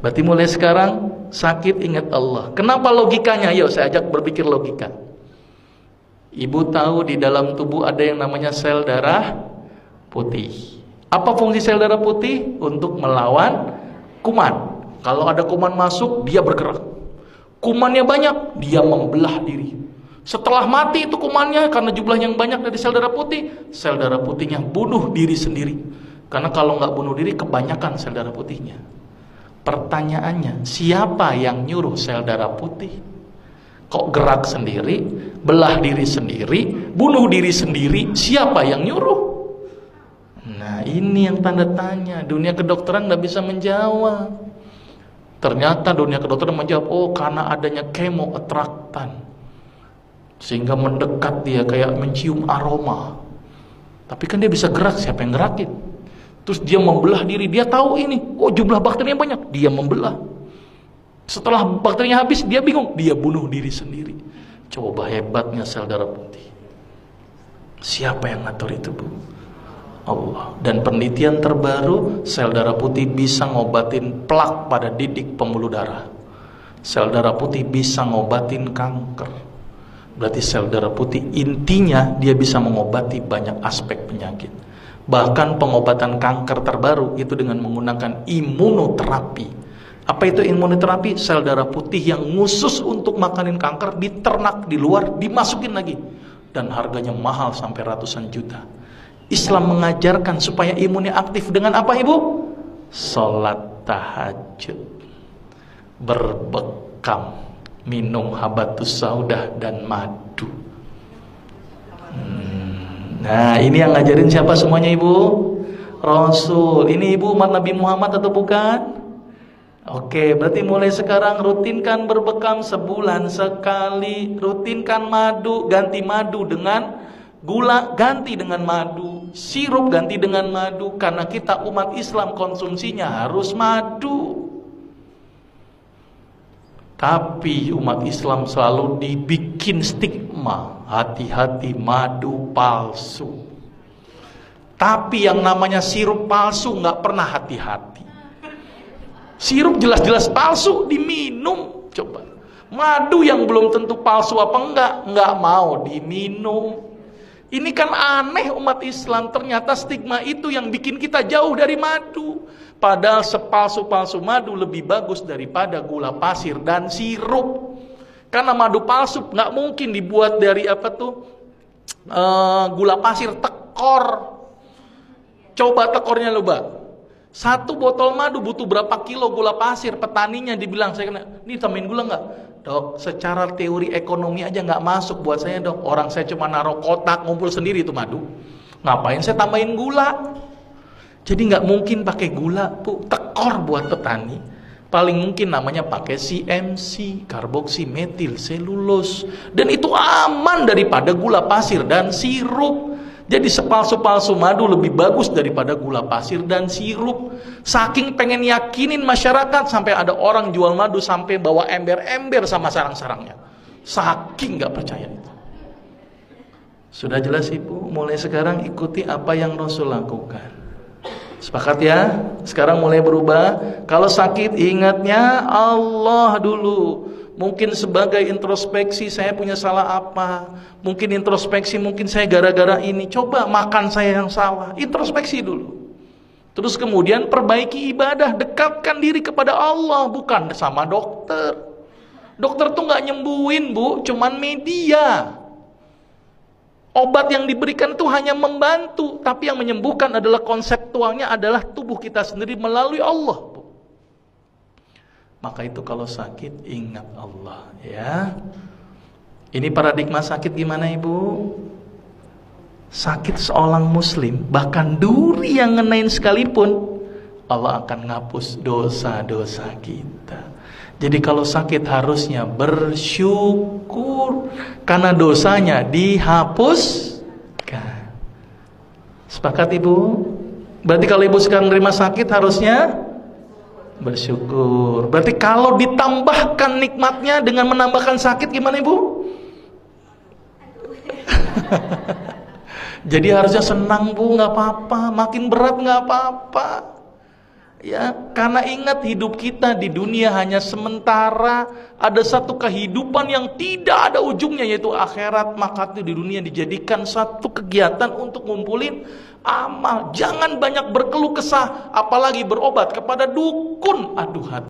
Berarti mulai sekarang sakit ingat Allah. Kenapa logikanya? Yuk saya ajak berpikir logika. Ibu tahu di dalam tubuh ada yang namanya sel darah putih. Apa fungsi sel darah putih? Untuk melawan kuman. Kalau ada kuman masuk, dia bergerak. Kumannya banyak, dia membelah diri. Setelah mati itu kumannya, karena jumlah yang banyak dari sel darah putihnya bunuh diri sendiri. Karena kalau nggak bunuh diri, kebanyakan sel darah putihnya. Pertanyaannya, siapa yang nyuruh sel darah putih? Kok gerak sendiri, belah diri sendiri, bunuh diri sendiri? Siapa yang nyuruh? Nah ini yang tanda tanya. Dunia kedokteran nggak bisa menjawab. Ternyata dunia kedokteran menjawab, oh karena adanya kemoatraktan, sehingga mendekat dia kayak mencium aroma. Tapi kan dia bisa gerak, siapa yang gerakin? Terus dia membelah diri, dia tahu ini, oh jumlah bakterinya banyak, dia membelah. Setelah bakterinya habis, dia bingung, dia bunuh diri sendiri. Coba hebatnya sel darah putih. Siapa yang ngatur itu, Bu? Allah. Dan penelitian terbaru, sel darah putih bisa ngobatin plak pada didik pembuluh darah. Sel darah putih bisa ngobatin kanker. Berarti sel darah putih intinya dia bisa mengobati banyak aspek penyakit. Bahkan pengobatan kanker terbaru itu dengan menggunakan imunoterapi. Apa itu imunoterapi? Sel darah putih yang khusus untuk makanin kanker diternak di luar, dimasukin lagi. Dan harganya mahal sampai ratusan juta. Islam mengajarkan supaya imunnya aktif dengan apa, Ibu? Sholat tahajud, berbekam, minum habatus saudah dan madu. Nah ini yang ngajarin siapa semuanya, Ibu? Rasul. Ini Ibu umat Nabi Muhammad atau bukan? Oke, berarti mulai sekarang rutinkan berbekam sebulan sekali. Rutinkan madu, ganti madu dengan gula, ganti dengan madu. Sirup ganti dengan madu. Karena kita umat Islam konsumsinya harus madu. Tapi umat Islam selalu dibikin stigma, hati-hati madu palsu. Tapi yang namanya sirup palsu nggak pernah hati-hati. Sirup jelas-jelas palsu diminum. Coba madu yang belum tentu palsu apa enggak mau diminum. Ini kan aneh umat Islam. Ternyata stigma itu yang bikin kita jauh dari madu. Padahal sepalsu-palsu madu lebih bagus daripada gula pasir dan sirup. Karena madu palsu nggak mungkin dibuat dari gula pasir, tekor. Coba tekornya loba. Satu botol madu butuh berapa kilo gula pasir? Petaninya dibilang, saya kena, ini tambahin gula nggak? Dok, secara teori ekonomi aja nggak masuk buat saya, dok. Orang saya cuma naruh kotak, ngumpul sendiri itu madu. Ngapain saya tambahin gula? Jadi nggak mungkin pakai gula, Bu. Tekor buat petani. Paling mungkin namanya pakai CMC, karboksimetil selulose. Dan itu aman daripada gula pasir dan sirup. Jadi sepalsu-palsu madu lebih bagus daripada gula pasir dan sirup. Saking pengen yakinin masyarakat, sampai ada orang jual madu sampai bawa ember-ember sama sarang-sarangnya. Saking gak percaya itu. Sudah jelas, Ibu? Mulai sekarang ikuti apa yang Rasul lakukan. Sepakat ya? Sekarang mulai berubah. Kalau sakit ingatnya Allah dulu. Mungkin sebagai introspeksi, saya punya salah apa? Mungkin introspeksi, mungkin saya gara-gara ini. Coba makan saya yang salah. Introspeksi dulu. Terus kemudian perbaiki ibadah. Dekatkan diri kepada Allah, bukan sama dokter. Dokter tuh gak nyembuhin, Bu. Cuman media. Obat yang diberikan itu hanya membantu. Tapi yang menyembuhkan adalah konseptualnya adalah tubuh kita sendiri melalui Allah, Bu. Maka itu kalau sakit ingat Allah ya. Ini paradigma sakit gimana, Ibu? Sakit seorang muslim, bahkan duri yang ngenain sekalipun, Allah akan ngapus dosa-dosa kita. Jadi kalau sakit harusnya bersyukur karena dosanya dihapuskan. Sepakat, Ibu? Berarti kalau Ibu sekarang menerima sakit harusnya bersyukur. Berarti kalau ditambahkan nikmatnya dengan menambahkan sakit gimana, Ibu? Jadi harusnya senang, Bu, nggak apa-apa. Makin berat nggak apa-apa. Ya, karena ingat hidup kita di dunia hanya sementara, ada satu kehidupan yang tidak ada ujungnya yaitu akhirat, maka itu di dunia dijadikan satu kegiatan untuk ngumpulin amal. Jangan banyak berkeluh kesah, apalagi berobat kepada dukun. Aduh hati.